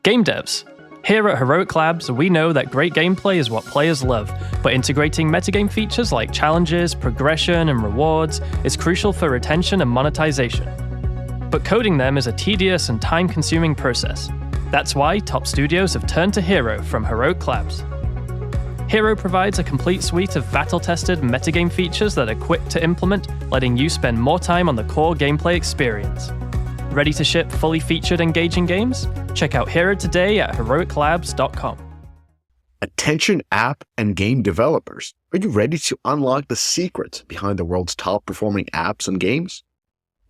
Game devs. Here at Heroic Labs, we know that great gameplay is what players love, but integrating metagame features like challenges, progression, and rewards is crucial for retention and monetization. But coding them is a tedious and time-consuming process. That's why top studios have turned to Hero from Heroic Labs. Hero provides a complete suite of battle-tested metagame features that are quick to implement, letting you spend more time on the core gameplay experience. Ready to ship fully featured, engaging games? Check out Hero today at heroiclabs.com. Attention app and game developers. Are you ready to unlock the secrets behind the world's top-performing apps and games?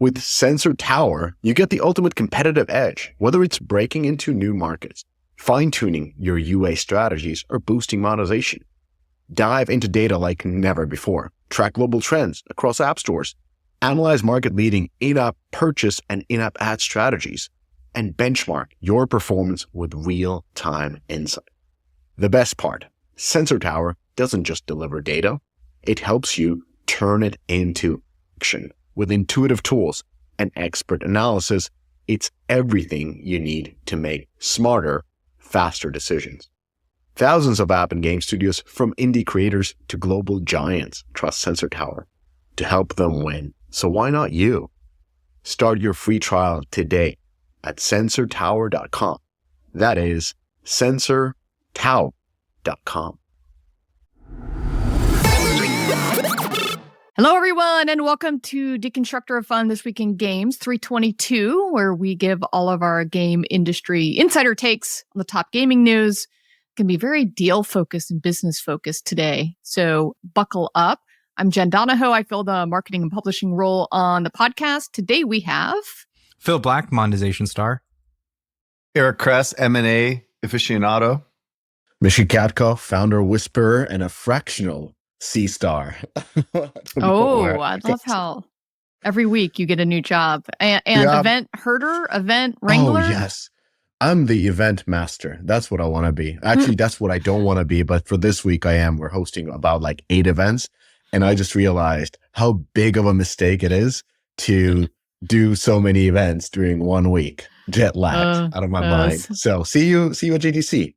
With Sensor Tower, you get the ultimate competitive edge, whether it's breaking into new markets, fine-tuning your UA strategies, or boosting monetization. Dive into data like never before. Track global trends across app stores. Analyze market-leading in-app purchase and in-app ad strategies, and benchmark your performance with real-time insight. The best part, Sensor Tower doesn't just deliver data, it helps you turn it into action. With intuitive tools and expert analysis, it's everything you need to make smarter, faster decisions. Thousands of app and game studios, from indie creators to global giants, trust Sensor Tower to help them win. So why not you? Start your free trial today at sensortower.com. That is sensortower.com. Hello, everyone, and welcome to Deconstructor of Fun This Week in Games 322, where we give all of our game industry insider takes on the top gaming news. It can be very deal-focused and business-focused today, so buckle up. I'm Jen Donahoe. I fill the marketing and publishing role on the podcast. Today we have... Phil Black, monetization star. Eric Kress, M&A aficionado. Mishka Katko, founder, whisperer, and a fractional C-star. I love how every week you get a new job. And event herder, event wrangler. Oh, yes. I'm the event master. That's what I want to be. Actually, that's what I don't want to be. But for this week, I am. We're hosting about 8 events. And I just realized how big of a mistake it is to do so many events during 1 week. Jet lagged out of my mind. So see you at GDC.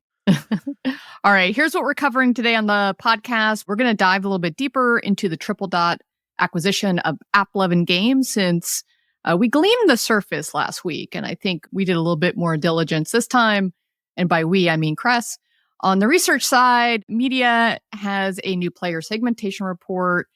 All right, here's what we're covering today on the podcast. We're going to dive a little bit deeper into the Triple Dot acquisition of AppLovin Games, since we gleamed the surface last week. And I think we did a little bit more diligence this time. And by we, I mean Kress. On the research side, Midia has a new player segmentation report,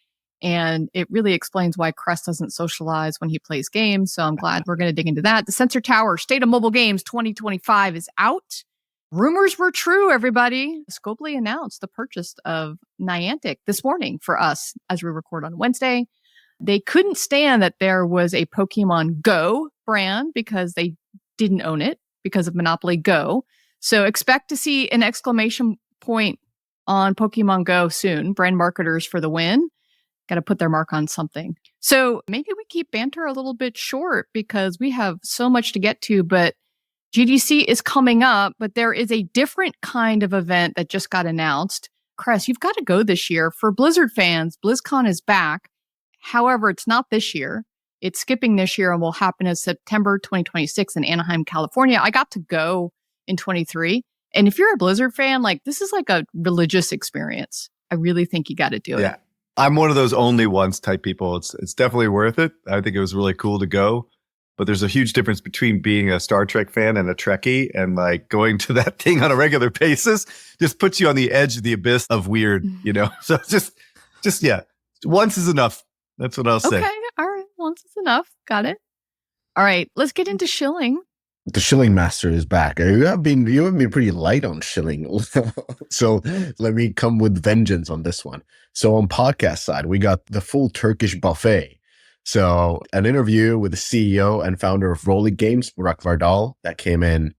and it really explains why Kress doesn't socialize when he plays games. So I'm glad we're going to dig into that. The Sensor Tower State of Mobile Games 2025 is out. Rumors were true, everybody. Scopely announced the purchase of Niantic this morning for us as we record on Wednesday. They couldn't stand that there was a Pokémon Go brand because they didn't own it because of Monopoly Go. So expect to see an exclamation point on Pokémon Go soon. Brand marketers for the win. Got to put their mark on something. So maybe we keep banter a little bit short because we have so much to get to, but GDC is coming up, but there is a different kind of event that just got announced. Kress, you've got to go this year. For Blizzard fans, BlizzCon is back. However, it's not this year. It's skipping this year and will happen in September 2026 in Anaheim, California. I got to go in 23. And if you're a Blizzard fan, this is like a religious experience. I really think you got to do it. Yeah. I'm one of those only once type people. It's definitely worth it. I think it was really cool to go. But there's a huge difference between being a Star Trek fan and a Trekkie, and going to that thing on a regular basis just puts you on the edge of the abyss of weird, So just yeah, once is enough. That's what I'll say. Okay, all right, once is enough. Got it. All right, let's get into shilling. The shilling master is back. You have been pretty light on shilling. So let me come with vengeance on this one. So on podcast side, we got the full Turkish buffet. So an interview with the CEO and founder of Rolling Games, Burak Vardal, that came in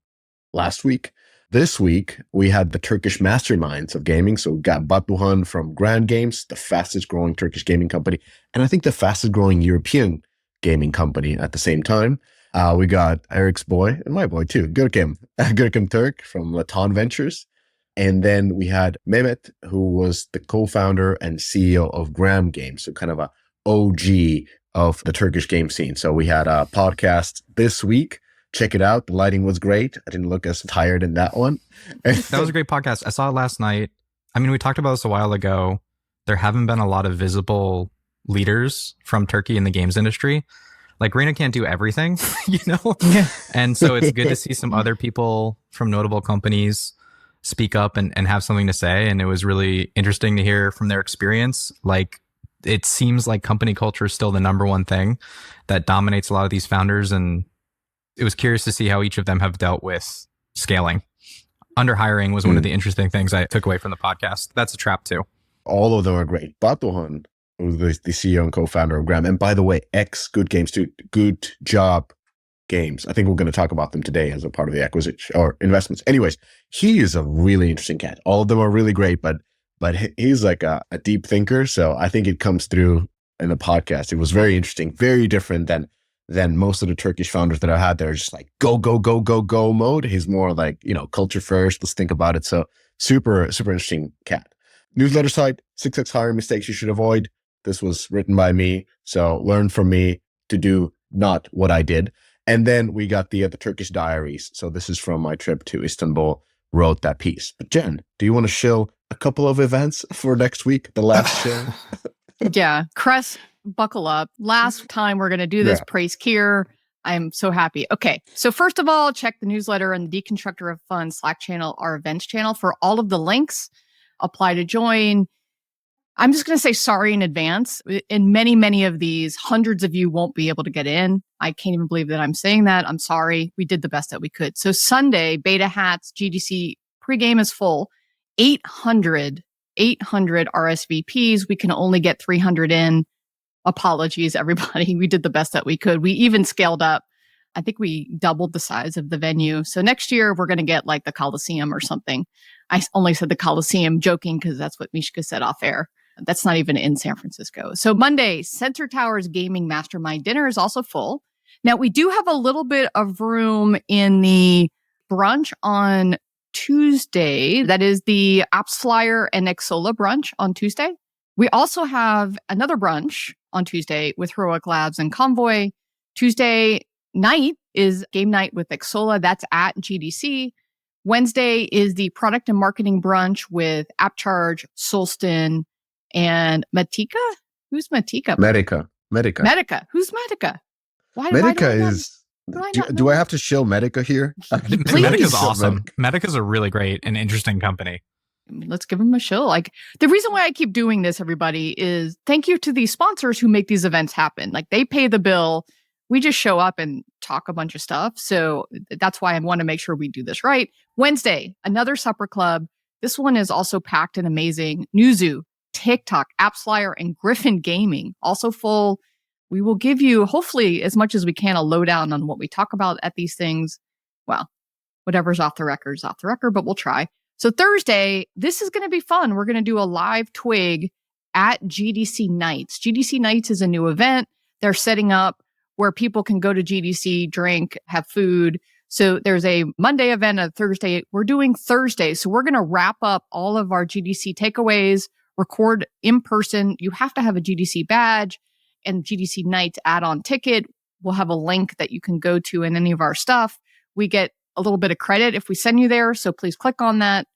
last week. This week, we had the Turkish masterminds of gaming. So we got Batuhan from Grand Games, the fastest growing Turkish gaming company, and I think the fastest growing European gaming company at the same time. We got Eric's boy, and my boy too, Görkem Turk from Latan Ventures. And then we had Mehmet, who was the co-founder and CEO of Grand Games, so kind of a OG of the Turkish game scene. So we had a podcast this week check it out. The lighting was great. I didn't look as tired in that one. That was a great podcast. I saw it last night. I mean, we talked about this a while ago. There haven't been a lot of visible leaders from Turkey in the games industry. Like, Reina can't do everything, you know? Yeah. And so it's good to see some other people from notable companies speak up and have something to say. And it was really interesting to hear from their experience. Like, it seems like company culture is still the number one thing that dominates a lot of these founders. And it was curious to see how each of them have dealt with scaling. Under hiring was one of the interesting things I took away from the podcast. That's a trap too. All of them are great. Batuhan, who's the CEO and co-founder of Gram. And by the way, Good Games too. Good Job Games. I think we're going to talk about them today as a part of the acquisition or investments. Anyways, he is a really interesting cat. All of them are really great, but he's like a deep thinker. So I think it comes through in the podcast. It was very interesting, very different than most of the Turkish founders that I had. They're just like go, go, go, go, go mode. He's more like, culture first. Let's think about it. So super, super interesting cat. Newsletter site, 6x hiring mistakes you should avoid. This was written by me. So learn from me to do not what I did. And then we got the Turkish diaries. So this is from my trip to Istanbul, wrote that piece. But Jen, do you want to shill a couple of events for next week? The last show? Yeah. Cress, buckle up. Last time we're going to do this. Praise Kier. I'm so happy. Okay. So first of all, check the newsletter and the Deconstructor of Fun Slack channel, our events channel, for all of the links. Apply to join. I'm just going to say sorry in advance. In many, many of these, hundreds of you won't be able to get in. I can't even believe that I'm saying that. I'm sorry. We did the best that we could. So Sunday, Beta Hats, GDC pregame is full. 800 RSVPs. We can only get 300 in. Apologies, everybody. We did the best that we could. We even scaled up. I think we doubled the size of the venue. So next year, we're going to get like the Coliseum or something. I only said the Coliseum joking because that's what Mishka said off air. That's not even in San Francisco. So Monday, Sensor Tower's Gaming Mastermind Dinner is also full. Now, we do have a little bit of room in the brunch on Tuesday. That is the Apps Flyer and Exola brunch on Tuesday. We also have another brunch on Tuesday with Heroic Labs and Convoy. Tuesday night is game night with Exola. That's at GDC. Wednesday is the product and marketing brunch with AppCharge, Solstin, and Matika. Who's Matika? Medica. Who's Medica? Medica is... Do I have to show Medica here? Medica's awesome. Medica's a really great and interesting company. Let's give them a show. Like, the reason why I keep doing this, everybody, is thank you to these sponsors who make these events happen. Like, they pay the bill. We just show up and talk a bunch of stuff. So that's why I want to make sure we do this right. Wednesday, another supper club. This one is also packed and amazing. Newzoo, TikTok, AppsFlyer, and Griffin Gaming, also full. We will give you, hopefully, as much as we can, a lowdown on what we talk about at these things. Well, whatever's off the record is off the record, but we'll try. So Thursday, this is going to be fun. We're going to do a live TWIG at GDC Nights. GDC Nights is a new event they're setting up where people can go to GDC, drink, have food. So there's a Monday event, a Thursday. We're doing Thursday. So we're going to wrap up all of our GDC takeaways, record in person. You have to have a GDC badge and GDC Nights add-on ticket. We'll have a link that you can go to in any of our stuff. We get a little bit of credit if we send you there. So please click on that.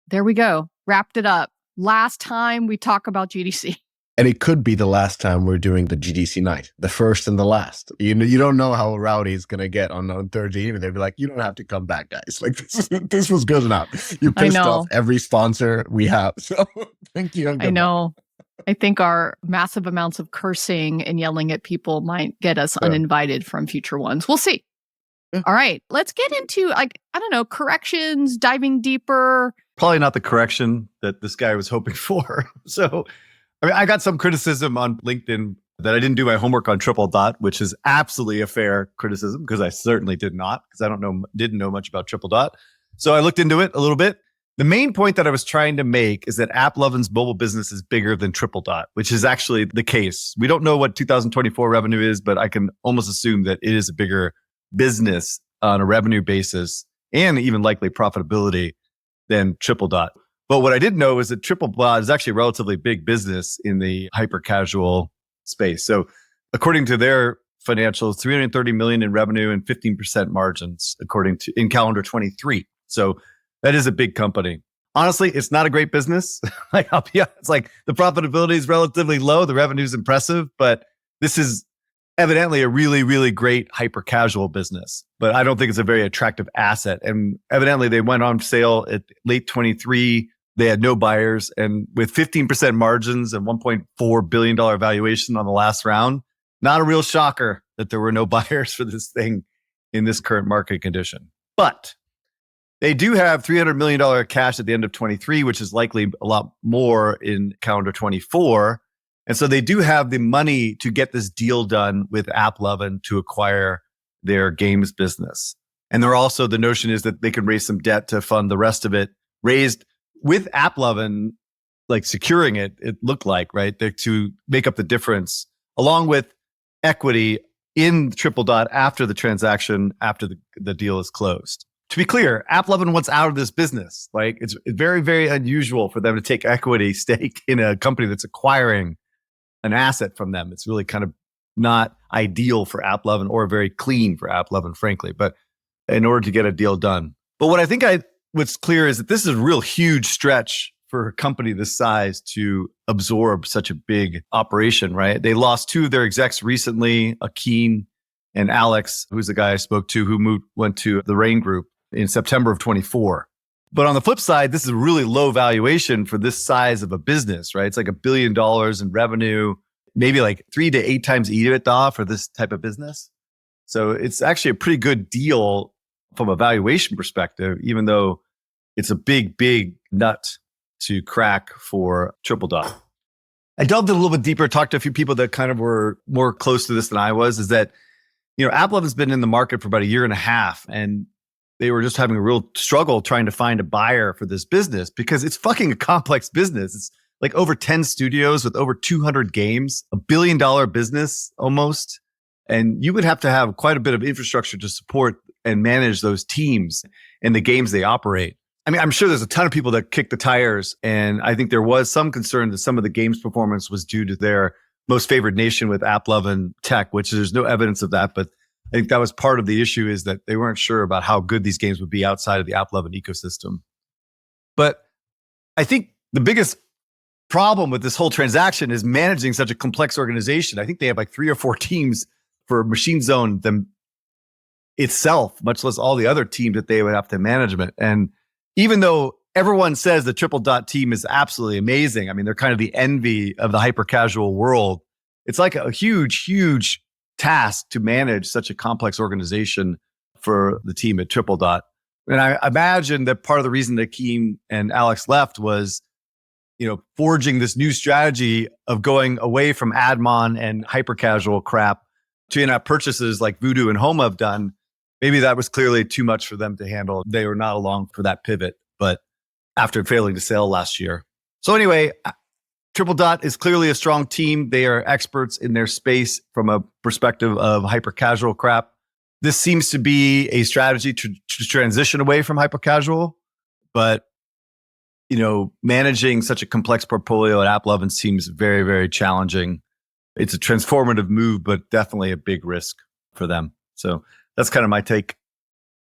There we go. Wrapped it up. Last time we talk about GDC. And it could be the last time we're doing the GDC night, the first and the last. You don't know how rowdy it's going to get on Thursday evening. They'll be like, you don't have to come back, guys. Like, this was good enough. You pissed off every sponsor we have. So thank you. I know. I think our massive amounts of cursing and yelling at people might get us uninvited from future ones. We'll see. Yeah. All right. Let's get into, corrections, diving deeper. Probably not the correction that this guy was hoping for. So, I got some criticism on LinkedIn that I didn't do my homework on Triple Dot, which is absolutely a fair criticism because I certainly did not, because I didn't know much about Triple Dot. So I looked into it a little bit. The main point that I was trying to make is that AppLovin's mobile business is bigger than Triple Dot, which is actually the case. We don't know what 2024 revenue is, but I can almost assume that it is a bigger business on a revenue basis and even likely profitability than Triple Dot. But what I didn't know is that Triple Dot is actually a relatively big business in the hyper casual space. So according to their financials, 330 million in revenue and 15% margins according to in calendar 23. So that is a big company. Honestly, it's not a great business. Like, I'll be honest, it's like the profitability is relatively low. The revenue is impressive, but this is evidently a really, really great hyper casual business. But I don't think it's a very attractive asset. And evidently they went on sale at late 23. They had no buyers. And with 15% margins and $1.4 billion valuation on the last round, not a real shocker that there were no buyers for this thing in this current market condition. But they do have $300 million cash at the end of 23, which is likely a lot more in calendar 24. And so they do have the money to get this deal done with AppLovin to acquire their games business. And they're also, the notion is that they can raise some debt to fund the rest of it, raised with AppLovin, like securing it, it looked like, right? To make up the difference, along with equity in Triple Dot after the transaction, after the deal is closed. To be clear, AppLovin wants out of this business. Like, it's very, very unusual for them to take equity stake in a company that's acquiring an asset from them. It's really kind of not ideal for AppLovin or very clean for AppLovin, frankly, but in order to get a deal done. But what I think what's clear is that this is a real huge stretch for a company this size to absorb such a big operation, right? They lost two of their execs recently, Akeen and Alex, who's the guy I spoke to, who went to the Rain Group in September of 24. But on the flip side, this is a really low valuation for this size of a business, right? It's like $1 billion in revenue, maybe like 3 to 8 times EBITDA for this type of business. So it's actually a pretty good deal from a valuation perspective, even though it's a big, big nut to crack for Triple Dot. I delved a little bit deeper, talked to a few people that kind of were more close to this than I was, is that, AppLovin's been in the market for about 1.5 years, and they were just having a real struggle trying to find a buyer for this business because it's fucking a complex business. It's like over 10 studios with over 200 games, $1 billion business almost. And you would have to have quite a bit of infrastructure to support and manage those teams and the games they operate. I mean, I'm sure there's a ton of people that kick the tires. And I think there was some concern that some of the game's performance was due to their most favored nation with AppLovin tech, which there's no evidence of that. But I think that was part of the issue, is that they weren't sure about how good these games would be outside of the AppLovin ecosystem. But I think the biggest problem with this whole transaction is managing such a complex organization. I think they have like 3 or 4 teams for Machine Zone them itself, much less all the other teams that they would have to management. And even though everyone says the Triple Dot team is absolutely amazing, I mean, they're kind of the envy of the hyper casual world. It's like a huge, huge task to manage such a complex organization for the team at Triple Dot. And I imagine that part of the reason that Akeen and Alex left was, forging this new strategy of going away from admon and hyper casual crap to in-app purchases like Voodoo and Homa have done. Maybe that was clearly too much for them to handle. They were not along for that pivot, but after failing to sell last year. So anyway, Triple Dot is clearly a strong team. They are experts in their space from a perspective of hyper casual crap. This seems to be a strategy to transition away from hyper casual, but managing such a complex portfolio at AppLovin seems very, very challenging. It's a transformative move, but definitely a big risk for them. So that's kind of my take.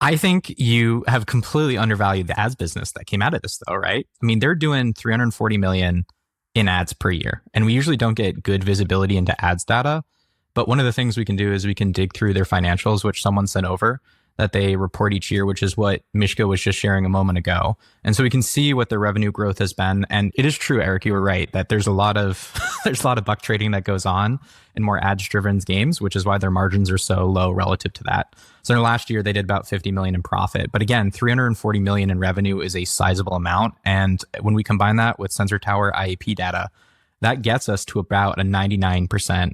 I think you have completely undervalued the ads business that came out of this, though, right? I mean, they're doing 340 million in ads per year, and we usually don't get good visibility into ads data. But one of the things we can do is we can dig through their financials, which someone sent over, that they report each year, which is what Mishka was just sharing a moment ago. And so we can see what their revenue growth has been. And it is true, Eric, you were right, that there's a lot of buck trading that goes on in more ads-driven games, which is why their margins are so low relative to that. So in last year, they did about 50 million in profit. But again, 340 million in revenue is a sizable amount. And when we combine that with Sensor Tower IAP data, that gets us to about a 99%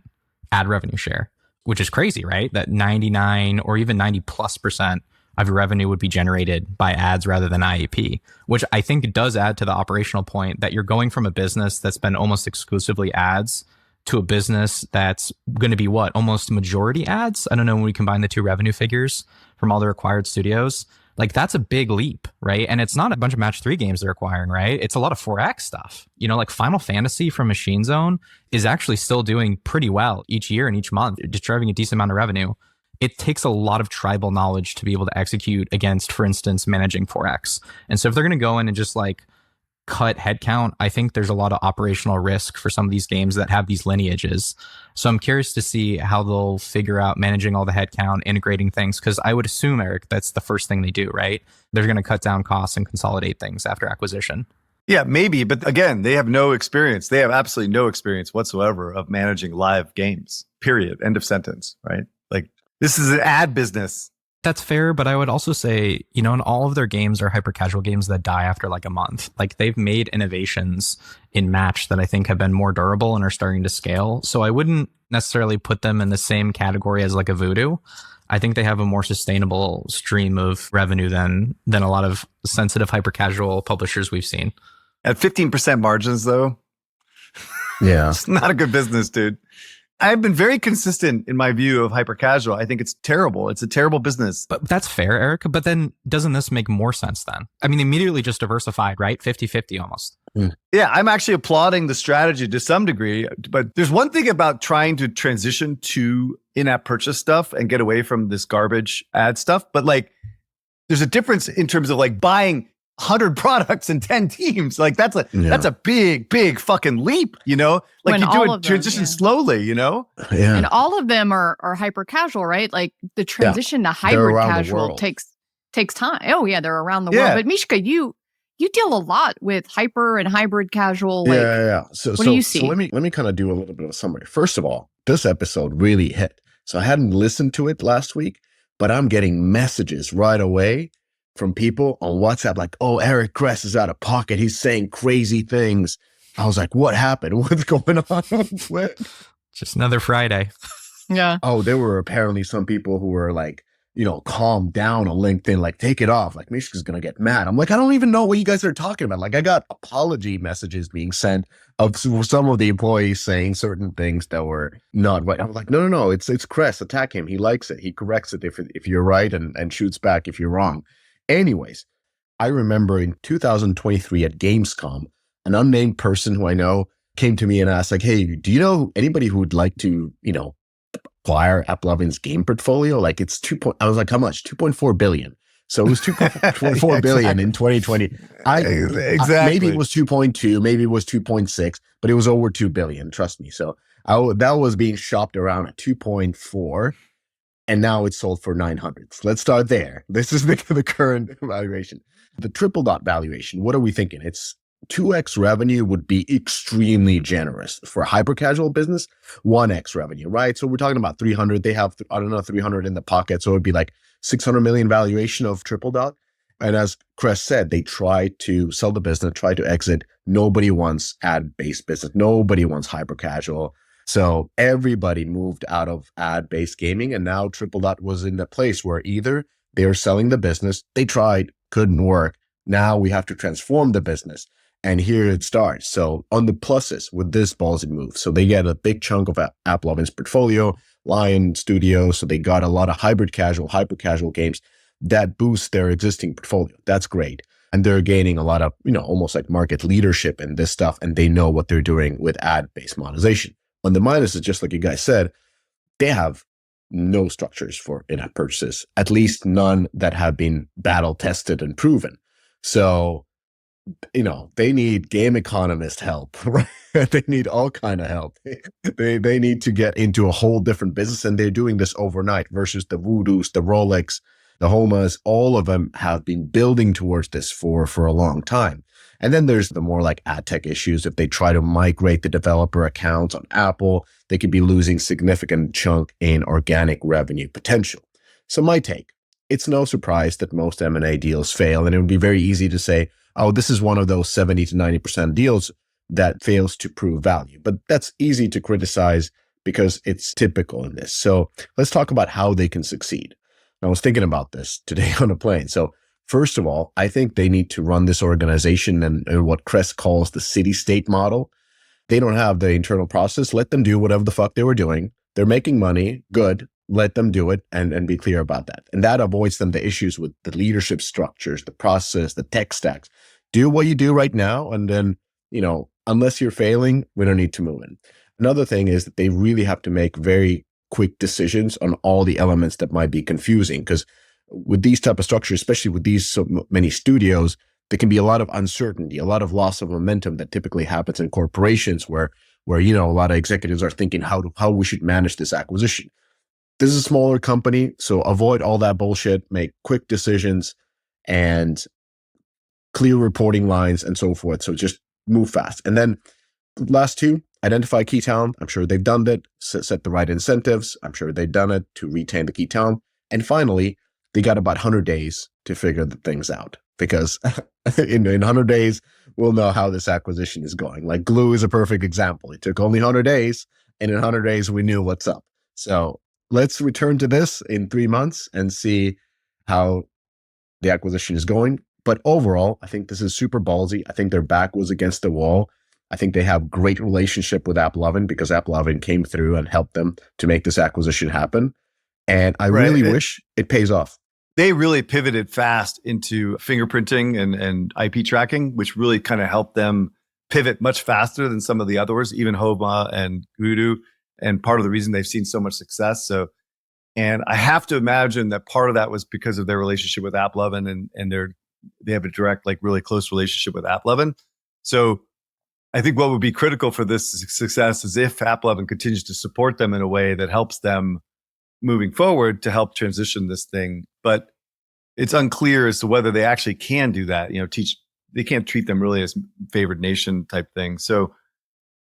ad revenue share, which is crazy, right? That 99 or even 90+% of your revenue would be generated by ads rather than IAP, which I think does add to the operational point that you're going from a business that's been almost exclusively ads to a business that's going to be almost majority ads. I don't know when we combine the two revenue figures from all the acquired studios. Like that's a big leap, right? And it's not a bunch of match 3 games they're acquiring, right? It's a lot of 4X stuff. You know, like Final Fantasy from Machine Zone is actually still doing pretty well each year and each month, just driving a decent amount of revenue. It takes a lot of tribal knowledge to be able to execute against, for instance, managing 4X. And so if they're going to go in and just like cut headcount, I think there's a lot of operational risk for some of these games that have these lineages. So I'm curious to see how they'll figure out managing all the headcount, integrating things, because I would assume, Eric, that's the first thing they do, right? They're going to cut down costs and consolidate things after acquisition. Yeah, maybe. But again, they have no experience. They have absolutely no experience whatsoever of managing live games, period. End of sentence, right? Like this is an ad business. That's fair, but I would also say, you know, and all of their games are hyper casual games that die after like a month. Like they've made innovations in match that I think have been more durable and are starting to scale. So I wouldn't necessarily put them in the same category as like a Voodoo. I think they have a more sustainable stream of revenue than a lot of sensitive hyper casual publishers we've seen. At 15% margins, though, Yeah. it's not a good business, dude. I've been very consistent in my view of hyper casual. I think it's terrible. It's a terrible business. But that's fair, Eric. But then doesn't this make more sense then? I mean, immediately just diversified, right? 50-50 almost. Yeah, I'm actually applauding the strategy to some degree. But there's one thing about trying to transition to in-app purchase stuff and get away from this garbage ad stuff. But like, there's a difference in terms of like buying 100 products and 10 teams. Like that's a big fucking leap, you know? Like When you all do a of them, transition slowly, you know? Yeah. And all of them are hyper casual, right? Like the transition to They're hybrid around the casual world. takes time. Oh yeah, they're around the Yeah. world. But Mishka, you deal a lot with hyper and hybrid casual. Like, Yeah. So, what do you see? So let me kind of do a little bit of a summary. First of all, this episode really hit. So I hadn't listened to it last week, but I'm getting messages right away from people on WhatsApp like, oh, Eric Kress is out of pocket. He's saying crazy things. I was like, what happened? What's going on? Just another Friday. Yeah. Oh, there were apparently some people who were like, you know, calm down on LinkedIn, like take it off. Like Mishka's going to get mad. I'm like, I don't even know what you guys are talking about. Like I got apology messages being sent of some of the employees saying certain things that were not right. I'm like, no. It's Kress. Attack him. He likes it. He corrects it if you're right and shoots back if you're wrong. Anyways, I remember in 2023 at Gamescom, an unnamed person who I know came to me and asked like, hey, do you know anybody who would like to, you know, acquire AppLovin's game portfolio? Like it's I was like, how much? 2.4 billion. So it was 2.4 billion in 2020. Exactly. Maybe it was 2.2, maybe it was 2.6, but it was over 2 billion. Trust me. So that was being shopped around at 2.4. And now it's sold for 900. So let's start there. This is the current valuation. The triple dot valuation, what are we thinking? It's 2x revenue would be extremely generous. For a hyper casual business, 1x revenue, right? So we're talking about 300. They have, 300 in the pocket. So it would be like 600 million valuation of triple dot. And as Kress said, they try to sell the business, try to exit. Nobody wants ad-based business. Nobody wants hyper casual. So everybody moved out of ad-based gaming, and now Triple Dot was in the place where either they were selling the business, they tried, couldn't work. Now we have to transform the business, and here it starts. So on the pluses with this ballsy move, so they get a big chunk of AppLovin's portfolio, Lion Studio, so they got a lot of hybrid casual, hyper casual games that boost their existing portfolio. That's great. And they're gaining a lot of, you know, almost like market leadership in this stuff, and they know what they're doing with ad-based monetization. On the minuses, just like you guys said, they have no structures for in-app purchases, at least none that have been battle tested and proven. So, you know, they need game economist help, right? They need all kind of help. They need to get into a whole different business, and they're doing this overnight versus the Voodoos, the Rolex, the Homas. All of them have been building towards this for a long time. And then there's the more like ad tech issues. If they try to migrate the developer accounts on Apple, they could be losing significant chunk in organic revenue potential. So my take, it's no surprise that most M&A deals fail. And it would be very easy to say, oh, this is one of those 70 to 90% deals that fails to prove value. But that's easy to criticize because it's typical in this. So let's talk about how they can succeed. I was thinking about this today on a plane. So first of all, I think they need to run this organization and what Kress calls the city-state model. They don't have the internal process. Let them do whatever the fuck they were doing. They're making money. Good. let them do it and be clear about that. And that avoids them the issues with the leadership structures, the process, the tech stacks. Do what you do right now. And then, unless you're failing, we don't need to move in. Another thing is that they really have to make very quick decisions on all the elements that might be confusing, because with these type of structures, especially with these so many studios, there can be a lot of uncertainty, a lot of loss of momentum that typically happens in corporations where a lot of executives are thinking how we should manage this acquisition. This is a smaller company, so avoid all that bullshit, make quick decisions and clear reporting lines and so forth. So just move fast. And then last two, identify key talent. I'm sure they've done that. Set the right incentives. I'm sure they've done it to retain the key talent. And finally, they got about 100 days to figure the things out, because in 100 days, we'll know how this acquisition is going. Like Glue is a perfect example. It took only 100 days, and in 100 days, we knew what's up. So let's return to this in 3 months and see how the acquisition is going. But overall, I think this is super ballsy. I think their back was against the wall. I think they have great relationship with AppLovin, because AppLovin came through and helped them to make this acquisition happen. And I really wish it pays off. They really pivoted fast into fingerprinting and IP tracking, which really kind of helped them pivot much faster than some of the others, even Homa and Voodoo, and part of the reason they've seen so much success. And I have to imagine that part of that was because of their relationship with AppLovin, and they have a direct, like really close relationship with AppLovin. So I think what would be critical for this success is if AppLovin continues to support them in a way that helps them moving forward to help transition this thing. But it's unclear as to whether they actually can do that. They can't treat them really as favored nation type thing. So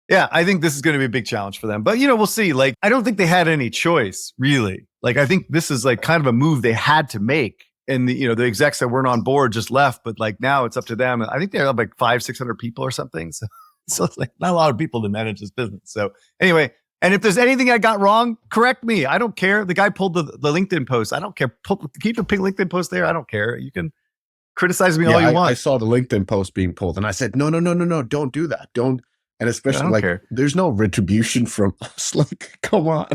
yeah, I think this is going to be a big challenge for them. But, we'll see. Like, I don't think they had any choice, really. Like, I think this is like kind of a move they had to make. And the execs that weren't on board just left, but like now it's up to them. I think they have like 500-600 people or something. So it's like not a lot of people to manage this business. So anyway, and if there's anything I got wrong, correct me. I don't care. The guy pulled the LinkedIn post. I don't care. Keep the LinkedIn post there. I don't care. You can criticize me all you want. I saw the LinkedIn post being pulled, and I said, no, don't do that. Don't. And especially there's no retribution from us. Like, come on.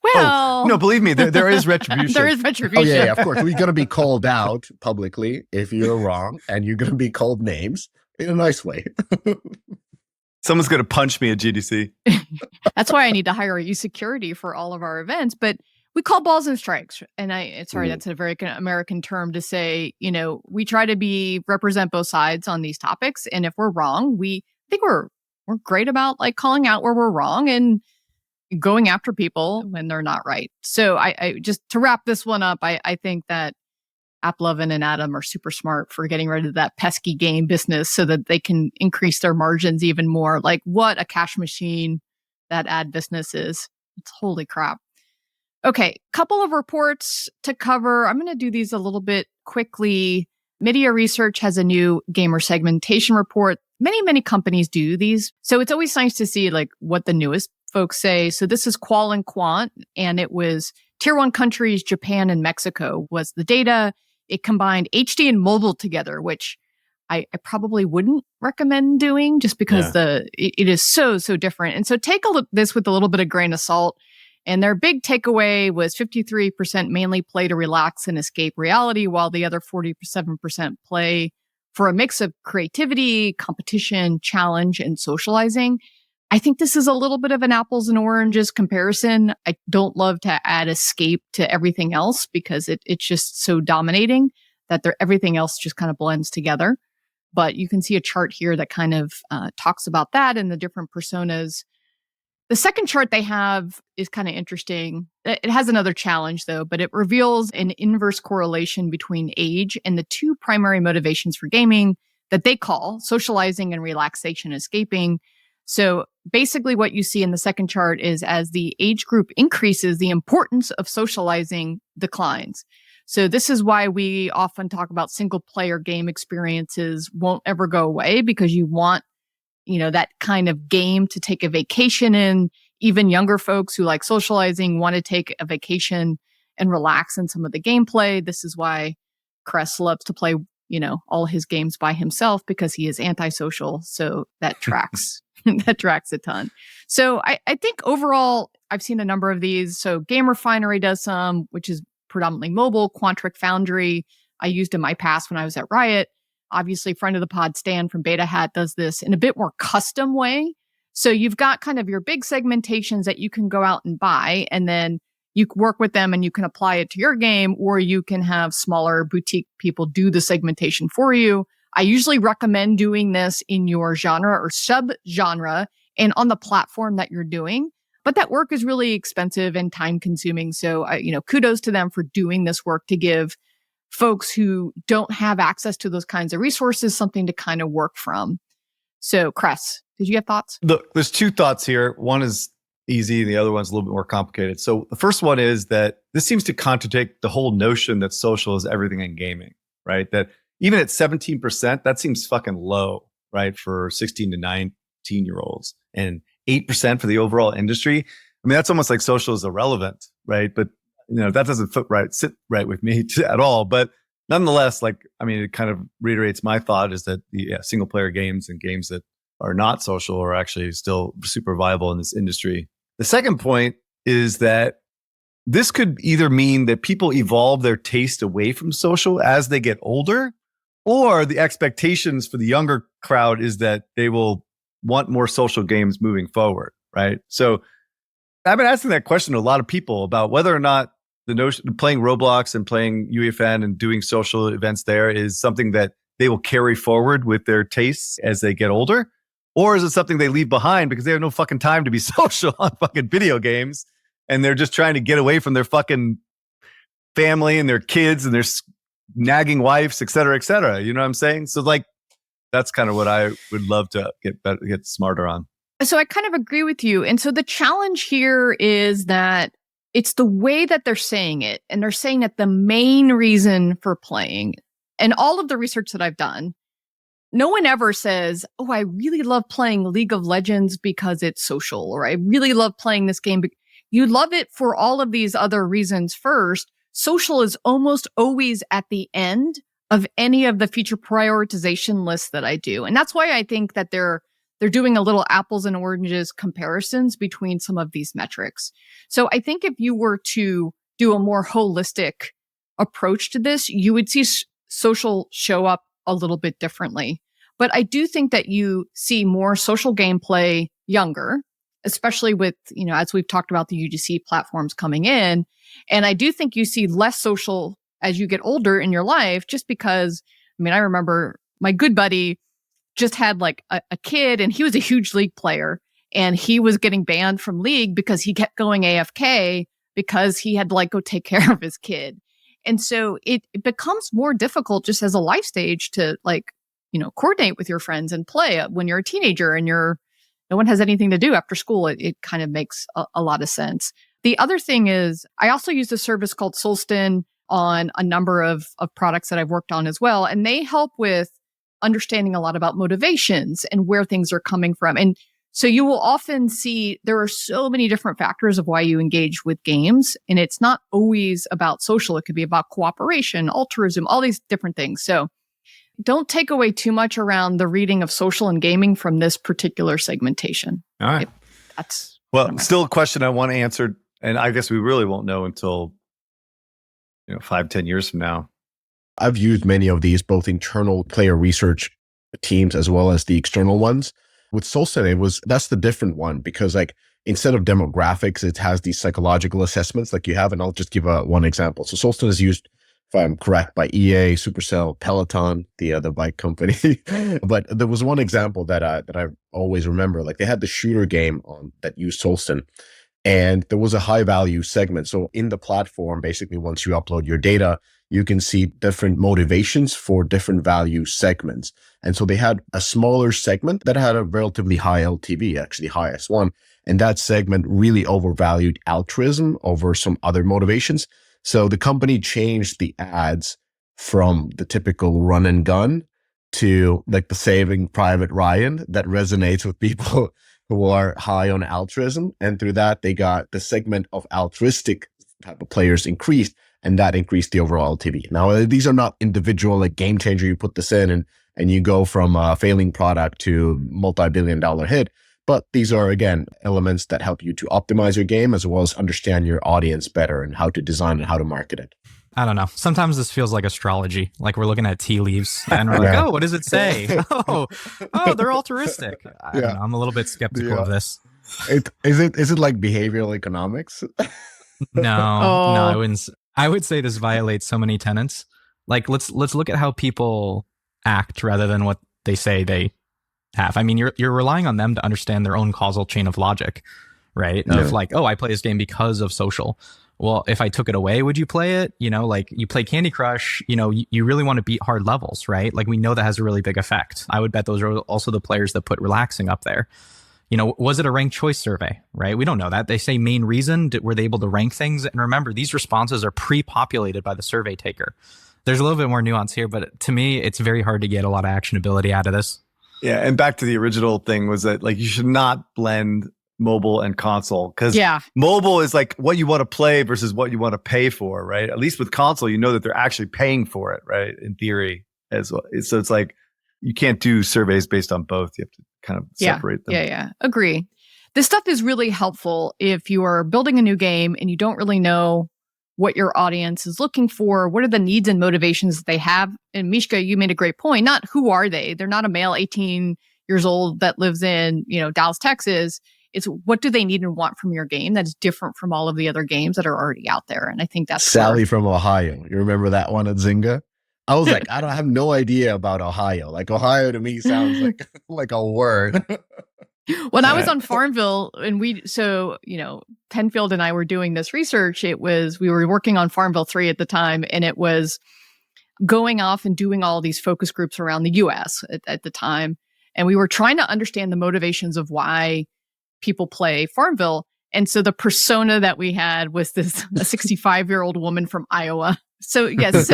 Well, no, believe me, there is retribution. There is retribution. Oh yeah, of course. We're going to be called out publicly if you're wrong, and you're going to be called names in a nice way. Someone's going to punch me at GDC. That's why I need to hire a security for all of our events. But we call balls and strikes. And that's a very American term to say, we try to represent both sides on these topics. And if we're wrong, I think we're great about like calling out where we're wrong and going after people when they're not right. So I just to wrap this one up, I think that AppLovin and Adam are super smart for getting rid of that pesky game business so that they can increase their margins even more. Like what a cash machine that ad business is. It's holy crap. Okay, couple of reports to cover. I'm going to do these a little bit quickly. Midia Research has a new gamer segmentation report. Many companies do these. So it's always nice to see like what the newest folks say. So this is Qual and Quant, and it was tier 1 countries, Japan and Mexico was the data. It combined HD and mobile together, which I probably wouldn't recommend doing just because it is so different. And so take a look this with a little bit of grain of salt. And their big takeaway was 53% mainly play to relax and escape reality, while the other 47% play for a mix of creativity, competition, challenge, and socializing. I think this is a little bit of an apples and oranges comparison. I don't love to add escape to everything else because it's just so dominating that everything else just kind of blends together. But you can see a chart here that kind of talks about that and the different personas. The second chart they have is kind of interesting. It has another challenge though, but it reveals an inverse correlation between age and the two primary motivations for gaming that they call socializing and relaxation escaping. So basically what you see in the second chart is as the age group increases, the importance of socializing declines. So this is why we often talk about single player game experiences won't ever go away because you want, that kind of game to take a vacation in. Even younger folks who like socializing want to take a vacation and relax in some of the gameplay. This is why Cress loves to play, all his games by himself because he is antisocial. So that tracks that tracks a ton. So I think overall, I've seen a number of these. So Game Refinery does some, which is predominantly mobile. Quantric Foundry, I used in my past when I was at Riot. Obviously, friend of the pod, Stan from Beta Hat, does this in a bit more custom way. So you've got kind of your big segmentations that you can go out and buy, and then you work with them and you can apply it to your game, or you can have smaller boutique people do the segmentation for you. I usually recommend doing this in your genre or sub-genre and on the platform that you're doing. But that work is really expensive and time consuming. So, kudos to them for doing this work to give folks who don't have access to those kinds of resources something to kind of work from. So, Cress, did you have thoughts? Look, there's two thoughts here. One is easy, and the other one's a little bit more complicated. So the first one is that this seems to contradict the whole notion that social is everything in gaming, right? That even at 17%, that seems fucking low, right? For 16 to 19-year-olds, and 8% for the overall industry. I mean, that's almost like social is irrelevant, right? But that doesn't sit right with me at all. But nonetheless, it kind of reiterates my thought is that the single player games and games that are not social are actually still super viable in this industry. The second point is that this could either mean that people evolve their taste away from social as they get older, or the expectations for the younger crowd is that they will want more social games moving forward, right? So I've been asking that question to a lot of people about whether or not the notion of playing Roblox and playing UEFN and doing social events there is something that they will carry forward with their tastes as they get older. Or is it something they leave behind because they have no fucking time to be social on fucking video games, and they're just trying to get away from their fucking family and their kids and their nagging wives, et cetera, et cetera. You know what I'm saying? So that's kind of what I would love to get smarter on. So I kind of agree with you. And so the challenge here is that it's the way that they're saying it. And they're saying that the main reason for playing, and all of the research that I've done, no one ever says, oh, I really love playing League of Legends because it's social, or I really love playing this game. You love it for all of these other reasons first. Social is almost always at the end of any of the feature prioritization lists that I do. And that's why I think that they're doing a little apples and oranges comparisons between some of these metrics. So I think if you were to do a more holistic approach to this, you would see social show up a little bit differently. But I do think that you see more social gameplay younger, especially with, as we've talked about the UGC platforms coming in. And I do think you see less social as you get older in your life, just because, I remember my good buddy just had a kid, and he was a huge League player, and he was getting banned from League because he kept going AFK because he had to go take care of his kid. And so it becomes more difficult just as a life stage to coordinate with your friends and play when you're a teenager and no one has anything to do after school. It kind of makes a lot of sense. The other thing is I also use a service called Solstin on a number of products that I've worked on as well. And they help with understanding a lot about motivations and where things are coming from. And so you will often see there are so many different factors of why you engage with games. And it's not always about social. It could be about cooperation, altruism, all these different things. So don't take away too much around the reading of social and gaming from this particular segmentation. All right. That's still a question I want answered. And I guess we really won't know until 5-10 years from now. I've used many of these, both internal player research teams as well as the external ones. With Solstin, that's the different one, because instead of demographics, it has these psychological assessments like you have. And I'll just give one example. So Solstin is used, if I'm correct, by EA, Supercell, Peloton, the other bike company. But there was one example that I always remember. They had the shooter game on that used Solstin, and there was a high value segment. So in the platform, basically, once you upload your data, you can see different motivations for different value segments. And so they had a smaller segment that had a relatively high LTV, actually highest one. And that segment really overvalued altruism over some other motivations. So the company changed the ads from the typical run and gun to the Saving Private Ryan that resonates with people who are high on altruism. And through that, they got the segment of altruistic type of players increased, and that increased the overall LTV. Now, these are not individual game changer. You put this in and you go from a failing product to multi-billion-dollar hit. But these are, again, elements that help you to optimize your game as well as understand your audience better and how to design and how to market it. I don't know. Sometimes this feels like astrology, like we're looking at tea leaves and we're like, oh, what does it say? Oh, they're altruistic. I don't know. I'm a little bit skeptical of this. Is it like behavioral economics? No, I would say this violates so many tenets. Like, let's look at how people act rather than what they say they have. I mean, you're relying on them to understand their own causal chain of logic, right? And if like, oh, I play this game because of social. Well, if I took it away, would you play it? You know, like you play Candy Crush, you know, you really want to beat hard levels, right? Like we know that has a really big effect. I would bet those are also the players that put relaxing up there. You know, was it a ranked choice survey, right? We don't know that. They say main reason, were they able to rank things? And remember, these responses are pre-populated by the survey taker. There's a little bit more nuance here, but to me, it's very hard to get a lot of actionability out of this. Yeah, and back to the original thing was that like you should not blend mobile and console because mobile is like what you want to play versus what you want to pay for, right? At least with console, you know that they're actually paying for it, right? In theory as well. So it's like you can't do surveys based on both. You have to kind of separate them. Yeah. Agree. This stuff is really helpful if you are building a new game and you don't really know what your audience is looking for. What are the needs and motivations that they have? And Mishka, you made a great point. Not who are they? They're not a male 18 years old that lives in, Dallas, Texas. It's what do they need and want from your game that's different from all of the other games that are already out there. And I think that's Sally from Ohio. You remember that one at Zynga? I was like, I have no idea about Ohio. Like Ohio to me sounds like a word. When I was on Farmville and Penfield and I were doing this research, we were working on Farmville 3 at the time, and it was going off and doing all these focus groups around the US at the time. And we were trying to understand the motivations of why people play Farmville. And so the persona that we had was a 65-year-old woman from Iowa. So yes,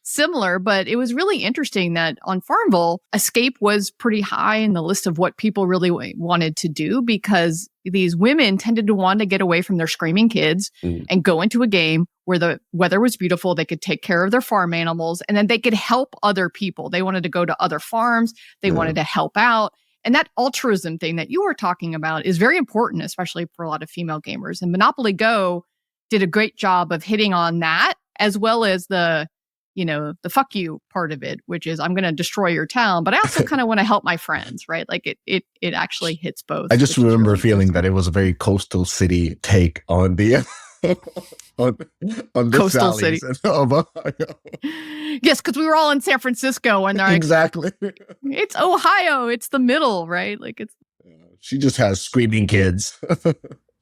similar, but it was really interesting that on Farmville, escape was pretty high in the list of what people really wanted to do because these women tended to want to get away from their screaming kids and go into a game where the weather was beautiful. They could take care of their farm animals and then they could help other people. They wanted to go to other farms. They wanted to help out. And that altruism thing that you were talking about is very important, especially for a lot of female gamers. And Monopoly Go did a great job of hitting on that, as well as the fuck you part of it, which is I'm going to destroy your town, but I also kind of want to help my friends, right? Like it actually hits both. I just remember feeling that it was a very coastal city take on the on the coastal city. Yes, because we were all in San Francisco and they're like, exactly. It's Ohio. It's the middle, right? Like it's. She just has screaming kids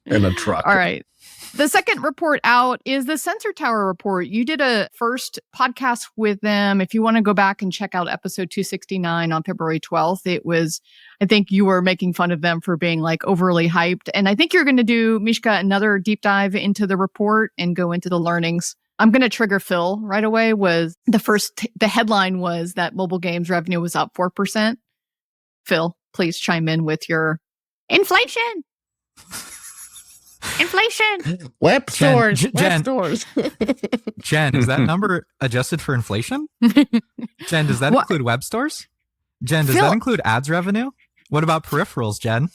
in a truck. All right. The second report out is the Sensor Tower report. You did a first podcast with them. If you want to go back and check out episode 269 on February 12th, I think you were making fun of them for being like overly hyped. And I think you're going to do, Mishka, another deep dive into the report and go into the learnings. I'm going to trigger Phil right away. The headline was that mobile games revenue was up 4%. Phil, please chime in with your inflation. Inflation. Web stores. Jen, Jen, is that number adjusted for inflation? Jen, does that include web stores? Jen, does that include ads revenue? What about peripherals, Jen?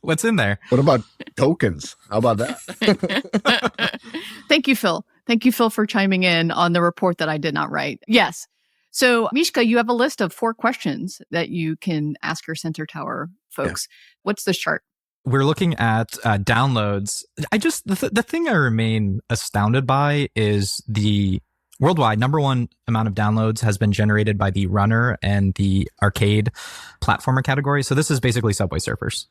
What's in there? What about tokens? How about that? Thank you, Phil. Thank you, Phil, for chiming in on the report that I did not write. Yes. So, Mishka, you have a list of 4 questions that you can ask your Sensor Tower folks. Yeah. What's this chart? We're looking at downloads. The thing I remain astounded by is the worldwide number one amount of downloads has been generated by the runner and the arcade platformer category. So this is basically Subway Surfers.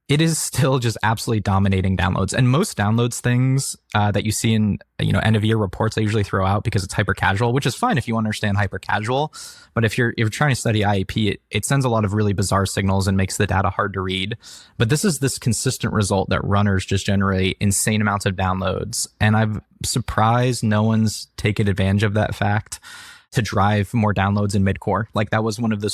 It is still just absolutely dominating downloads. And most downloads things that you see in end of year reports, I usually throw out because it's hyper casual, which is fine if you understand hyper casual. But if you're trying to study IAP, it sends a lot of really bizarre signals and makes the data hard to read. But this is this consistent result that runners just generate insane amounts of downloads. And I'm surprised no one's taken advantage of that fact to drive more downloads in mid-core. Like that was one of the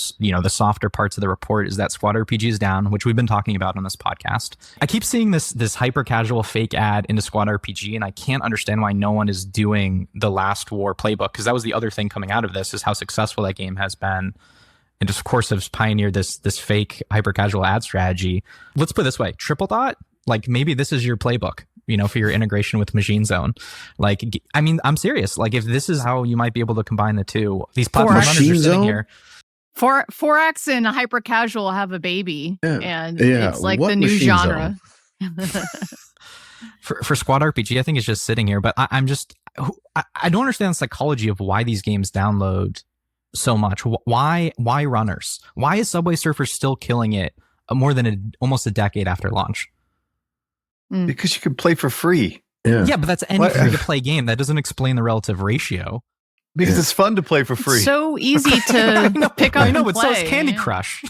softer parts of the report is that squad RPG is down, which we've been talking about on this podcast. I keep seeing this hyper casual fake ad into squad RPG, and I can't understand why no one is doing the Last War playbook, because that was the other thing coming out of this is how successful that game has been. and just of course have pioneered this fake hyper-casual ad strategy. Let's put it this way, Triple Dot, like maybe this is your playbook, for your integration with Machine Zone. Like, I mean, I'm serious. Like if this is how you might be able to combine the two, these platform runners are sitting here. Forex and hyper-casual have a baby, and it's like the new genre. For Squad RPG, I think it's just sitting here, but I don't understand the psychology of why these games download so much. Why runners? Why is Subway Surfers still killing it more than almost a decade after launch? Because you can play for free. Yeah, but that's any free-to-play game. That doesn't explain the relative ratio. Because it's fun to play for free. It's so easy to pick up. I know, and but so is play. Candy Crush,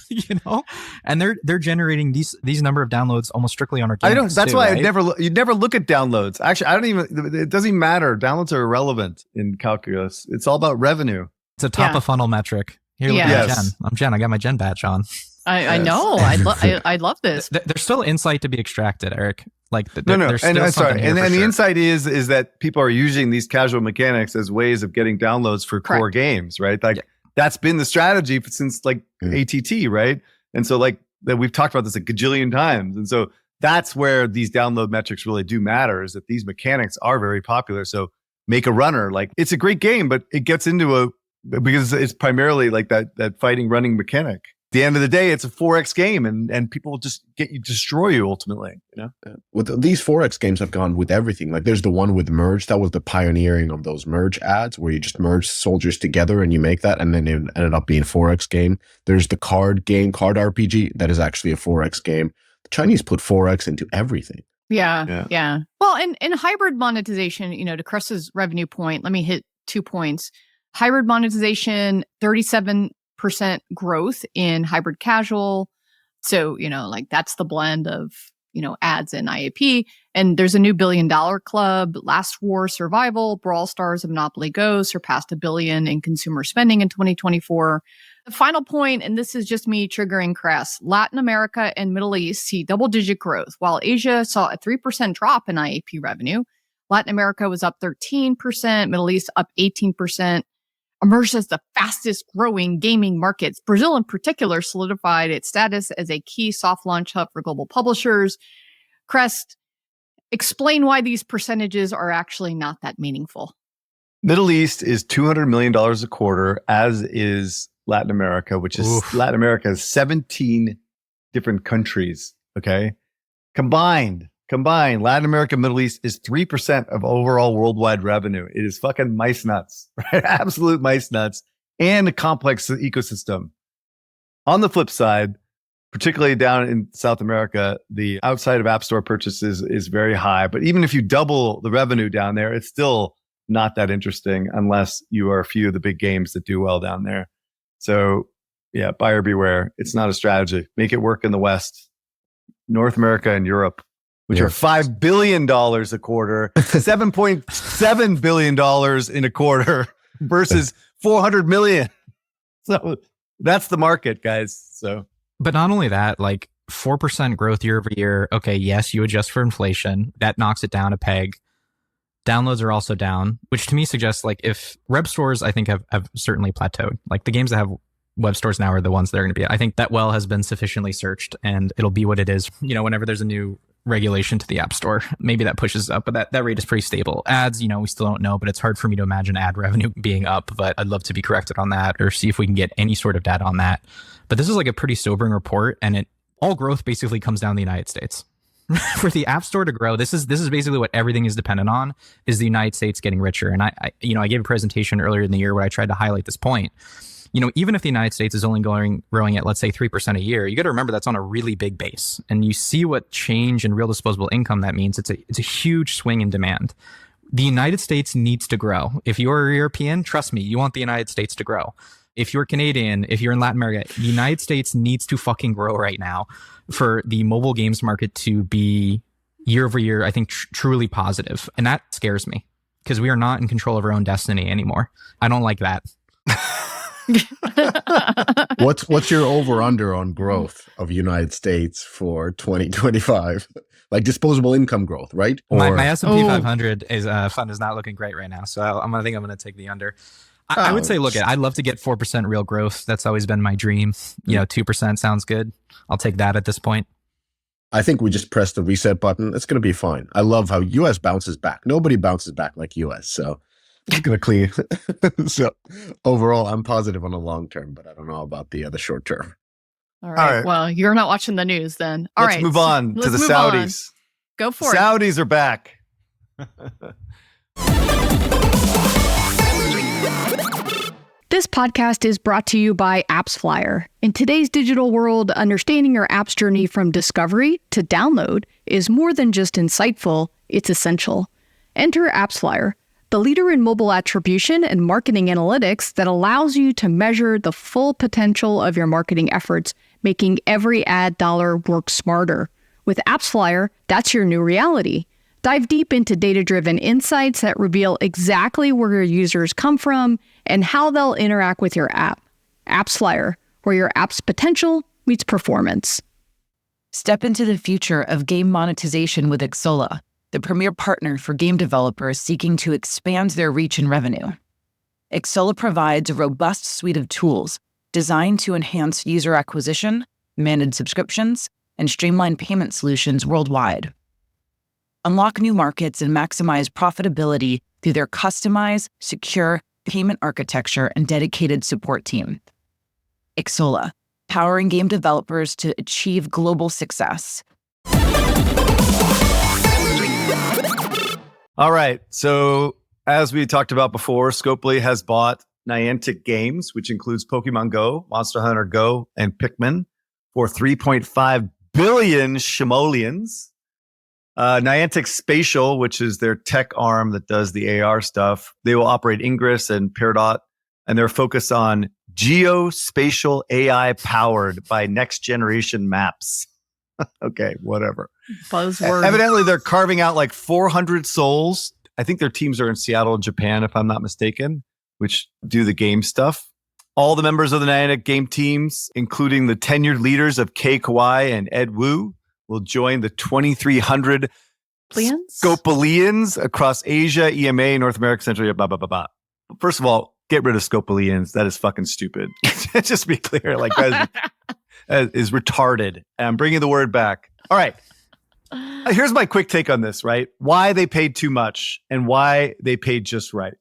and they're generating these number of downloads almost strictly on organic. That's why you'd never look at downloads. Actually, it doesn't even matter. Downloads are irrelevant in calculus. It's all about revenue. It's a top of funnel metric. Here, look at Jen. I'm Jen. I got my Jen badge on. I know. I love this. There's still insight to be extracted, Eric. Like no. And sorry. And the insight is that people are using these casual mechanics as ways of getting downloads for core games, right? Like that's been the strategy since like ATT, right? And so like that we've talked about this a gajillion times. And so that's where these download metrics really do matter, is that these mechanics are very popular. So Make a Runner, like it's a great game, but it gets into because it's primarily like that fighting running mechanic. At the end of the day, it's a 4X game, and people will just destroy you ultimately. With these 4X games have gone with everything. Like there's the one with Merge, that was the pioneering of those Merge ads where you just merge soldiers together and you make that, and then it ended up being 4X game. There's the card game, card RPG, that is actually a 4X game. The Chinese put 4X into everything. Yeah. Well, and hybrid monetization, to Chris's revenue point, let me hit 2 points. Hybrid monetization, 37% growth in hybrid casual. So, like that's the blend of, ads and IAP. And there's a new $1 billion club. Last War Survival, Brawl Stars, and Monopoly Go surpassed $1 billion in consumer spending in 2024. The final point, and this is just me triggering Cress, Latin America and Middle East see double-digit growth, while Asia saw a 3% drop in IAP revenue. Latin America was up 13%, Middle East up 18%. Emerged as the fastest growing gaming markets. Brazil in particular solidified its status as a key soft launch hub for global publishers. Crest, explain why these percentages are actually not that meaningful. Middle East is $200 million a quarter, as is Latin America, which is Latin America has 17 different countries. Okay. Combined, Latin America, Middle East is 3% of overall worldwide revenue. It is fucking mice nuts, right? Absolute mice nuts, and a complex ecosystem. On the flip side, particularly down in South America, the outside of App Store purchases is very high. But even if you double the revenue down there, it's still not that interesting unless you are a few of the big games that do well down there. So yeah, buyer beware. It's not a strategy. Make it work in the West, North America and Europe, which are $5 billion a quarter, $7.7 billion in a quarter versus 400 million. So that's the market, guys. So, but not only that, like 4% growth year over year. Okay, yes, you adjust for inflation. That knocks it down a peg. Downloads are also down, which to me suggests like if web stores, I think have certainly plateaued. Like the games that have web stores now are the ones that are going to be. I think that well has been sufficiently searched, and it'll be what it is. Whenever there's a new regulation to the App Store, maybe that pushes up, but that rate is pretty stable. Ads, we still don't know, but it's hard for me to imagine ad revenue being up, but I'd love to be corrected on that or see if we can get any sort of data on that. But this is like a pretty sobering report, and all growth basically comes down to the United States. For the App Store to grow, this is basically what everything is dependent on, is the United States getting richer. And I gave a presentation earlier in the year where I tried to highlight this point. Even if the United States is only growing at, let's say, 3% a year, you got to remember that's on a really big base. And you see what change in real disposable income that means. It's a huge swing in demand. The United States needs to grow. If you're a European, trust me, you want the United States to grow. If you're Canadian, if you're in Latin America, the United States needs to fucking grow right now for the mobile games market to be year over year, I think, truly positive. And that scares me because we are not in control of our own destiny anymore. I don't like that. What's your over under on growth of United States for 2025? Like disposable income growth, right? My S&P 500 fund is not looking great right now. So I think I'm going to take the under. I would say, look, I'd love to get 4% real growth. That's always been my dream. 2% sounds good. I'll take that at this point. I think we just press the reset button. It's going to be fine. I love how US bounces back. Nobody bounces back like US. So it's going to clean. So overall, I'm positive on the long term, but I don't know about the short term. All right. Well, you're not watching the news then. All right. Let's move on to the Saudis. Go for it. Saudis are back. This podcast is brought to you by AppsFlyer. In today's digital world, understanding your app's journey from discovery to download is more than just insightful, it's essential. Enter AppsFlyer, the leader in mobile attribution and marketing analytics that allows you to measure the full potential of your marketing efforts, making every ad dollar work smarter. With AppsFlyer, that's your new reality. Dive deep into data-driven insights that reveal exactly where your users come from and how they'll interact with your app. AppsFlyer, where your app's potential meets performance. Step into the future of game monetization with Xsolla, the premier partner for game developers seeking to expand their reach and revenue. Xsolla provides a robust suite of tools designed to enhance user acquisition, manage subscriptions, and streamline payment solutions worldwide. Unlock new markets and maximize profitability through their customized, secure payment architecture and dedicated support team. Xsolla, powering game developers to achieve global success. All right. So as we talked about before, Scopely has bought Niantic Games, which includes Pokémon Go, Monster Hunter Go, and Pikmin for 3.5 billion simoleons. Niantic Spatial, which is their tech arm that does the AR stuff, they will operate Ingress and Peridot, and they're focused on geospatial AI powered by next generation maps. Okay, whatever. Buzzword. Evidently, they're carving out like 400 souls. I think their teams are in Seattle and Japan, if I'm not mistaken, which do the game stuff. All the members of the Niantic game teams, including the tenured leaders of Kei Kawai and Ed Wu, will join the 2,300 Scopelians across Asia, EMA, North America, Central, blah, blah, blah, blah. First of all, get rid of Scopelians. That is fucking stupid. Just be clear. Like, that is retarded. And I'm bringing the word back. All right. Here's my quick take on this, right? Why they paid too much and why they paid just right.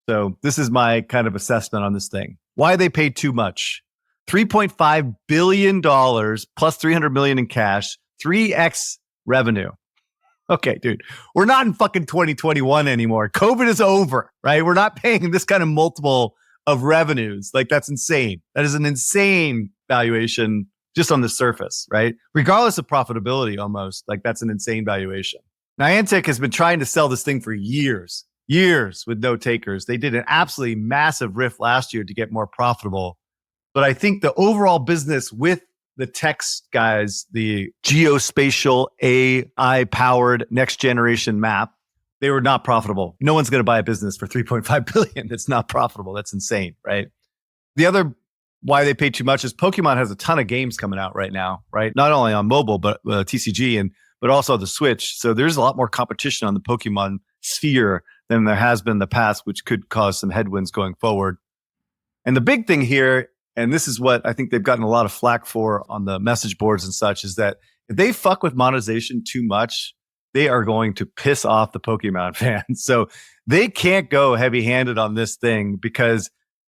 So this is my kind of assessment on this thing. Why they paid too much. $3.5 billion plus $300 million in cash. 3x revenue. Okay, dude, we're not in fucking 2021 anymore. COVID is over, right? We're not paying this kind of multiple of revenues. Like, that's insane. That is an insane valuation just on the surface, right? Regardless of profitability, almost. Like, that's an insane valuation. Niantic has been trying to sell this thing for years with no takers. They did an absolutely massive riff last year to get more profitable. But I think the overall business with the text guys, the geospatial AI-powered next-generation map, they were not profitable. No one's going to buy a business for $3.5 billion. That's not profitable. That's insane, right? The other why they paid too much is Pokemon has a ton of games coming out right now, right? Not only on mobile, but TCG, but also the Switch. So there's a lot more competition on the Pokemon sphere than there has been in the past, which could cause some headwinds going forward. And the big thing here, and this is what I think they've gotten a lot of flack for on the message boards and such, is that if they fuck with monetization too much, they are going to piss off the Pokemon fans. So they can't go heavy-handed on this thing because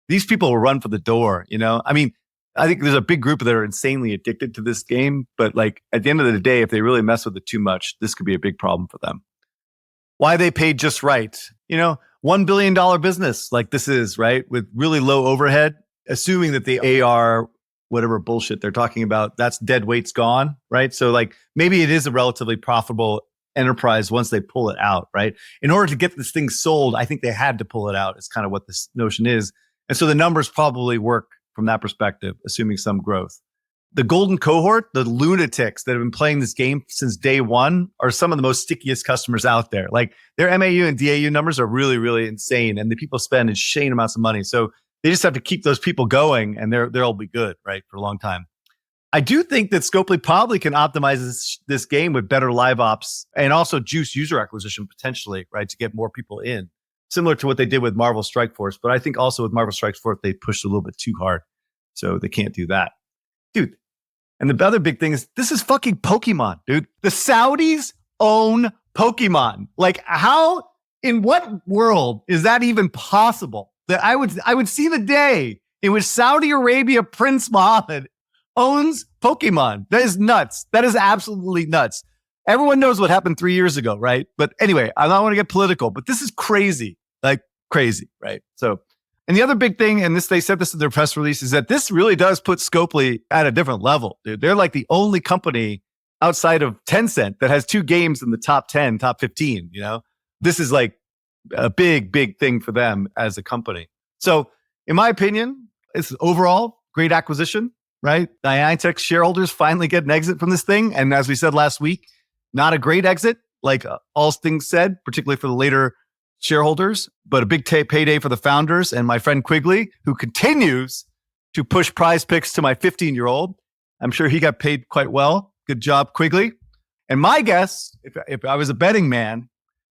these people will run for the door, you know? I mean, I think there's a big group that are insanely addicted to this game, but like at the end of the day, if they really mess with it too much, this could be a big problem for them. Why they paid just right. You know, $1 billion business like this is, right? With really low overhead. Assuming that the AR, whatever bullshit they're talking about, that's dead weight's gone, right? So like maybe it is a relatively profitable enterprise once they pull it out, right? In order to get this thing sold, I think they had to pull it out is kind of what this notion is. And so the numbers probably work from that perspective, assuming some growth. The golden cohort, the lunatics that have been playing this game since day one are some of the most stickiest customers out there. Like their MAU and DAU numbers are really, really insane. And the people spend insane amounts of money. So they just have to keep those people going and they'll be good, right, for a long time. I do think that Scopely probably can optimize this game with better live ops and also juice user acquisition potentially, right, to get more people in. similar to what they did with Marvel Strike Force. But I think also with Marvel Strike Force, they pushed a little bit too hard. So they can't do that. Dude. And the other big thing is this is fucking Pokemon, dude. The Saudis own Pokemon. Like how, in what world is that even possible? That I would see the day in which Saudi Arabia Prince Mohammed owns Pokemon. That is nuts. That is absolutely nuts. Everyone knows what happened 3 years ago, right? But anyway, I don't want to get political, but this is crazy, like crazy, right? So, and the other big thing, and they said this in their press release, is that this really does put Scopely at a different level, dude. They're like the only company outside of Tencent that has 2 games in the top 10, top 15, you know? This is like a big, big thing for them as a company. So, in my opinion, it's overall great acquisition, right? Niantic shareholders finally get an exit from this thing. And as we said last week, not a great exit, like all things said, particularly for the later shareholders, but a big payday for the founders and my friend Quigley, who continues to push prize picks to my 15-year-old. I'm sure he got paid quite well. Good job, Quigley. And my guess, if I was a betting man,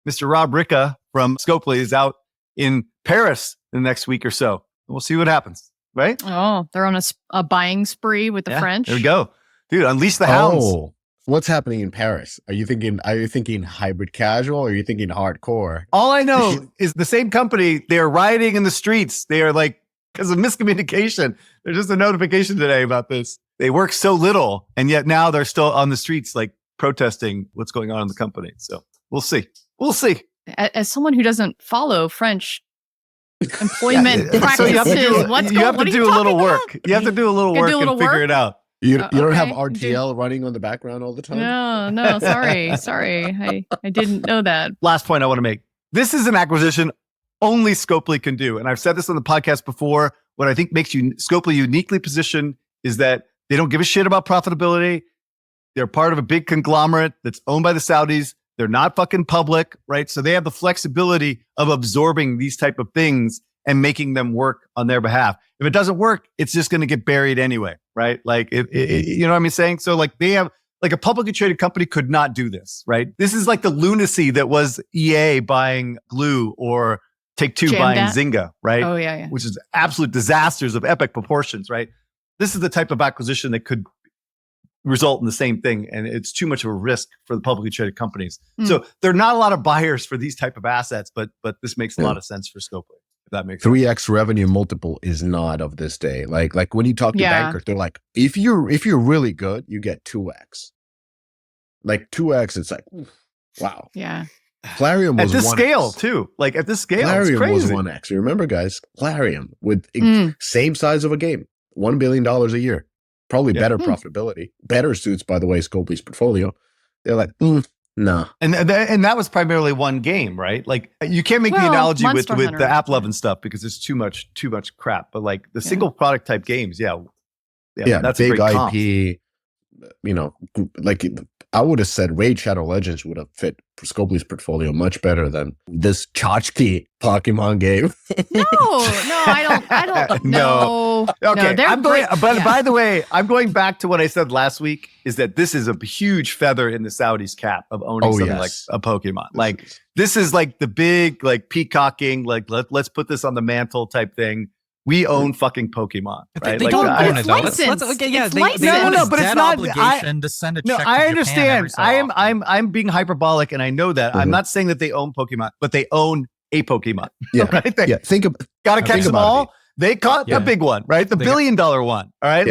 Mr. Rob Ricca from Scopely is out in Paris the next week or so. We'll see what happens, right? Oh, they're on a buying spree with the French. There we go. Dude, unleash the hounds. Oh, what's happening in Paris? Are you thinking hybrid casual or are you thinking hardcore? All I know is the same company, they are rioting in the streets. They are like, because of miscommunication. There's just a notification today about this. They work so little, and yet now they're still on the streets, like protesting what's going on in the company. So we'll see. We'll see. As someone who doesn't follow French employment practices, so you have to do a little about? work. You have to do a little work and figure it out. You don't have RTL running on the background all the time? No, sorry. I didn't know that. Last point I want to make. This is an acquisition only Scopely can do. And I've said this on the podcast before. What I think makes Scopely uniquely positioned is that they don't give a shit about profitability. They're part of a big conglomerate that's owned by the Saudis. They're not fucking public, right? So they have the flexibility of absorbing these type of things and making them work on their behalf. If it doesn't work, it's just going to get buried anyway, right? Like, you know what I'm saying? So like they have, like a publicly traded company could not do this, right? This is like the lunacy that was EA buying Glue or Take-Two buying Zynga, right? Oh, yeah. Which is absolute disasters of epic proportions, right? This is the type of acquisition that could result in the same thing. And it's too much of a risk for the publicly traded companies. So there are not a lot of buyers for these type of assets, but this makes a lot of sense for Scopely. That makes 3x revenue multiple is not of this day. Like when you talk to bankers, they're like, if you're really good, you get 2x. Like 2x, it's like, wow. Yeah. Clarion was at this 1x. Scale too. Like at this scale, Clarion it's crazy. was 1x. You remember, guys? Clarion with same size of a game, $1 billion a year, probably better profitability, better suits, by the way, Scopely's portfolio. They're like, no. And that was primarily one game, right? Like you can't make the analogy with the AppLovin stuff because it's too much crap. But like the single product type games, that's big a great comp. IP. You know, like I would have said Raid Shadow Legends would have fit Scopely's portfolio much better than this tchotchke Pokemon game. No, I don't know. Okay, No, by the way, I'm going back to what I said last week, is that this is a huge feather in the Saudis' cap of owning something like a Pokemon. Like this is like the big, like peacocking, like let's put this on the mantle type thing. We own fucking Pokemon, right? They like, don't own it though. No, but it's not obligation to send a check. No, I to understand. Japan every so often. I'm being hyperbolic, and I know that. I'm not saying that they own Pokemon, but they own a Pokemon. Yeah, right. Gotta catch them all. They caught the big one, right? The $1 billion one. All right.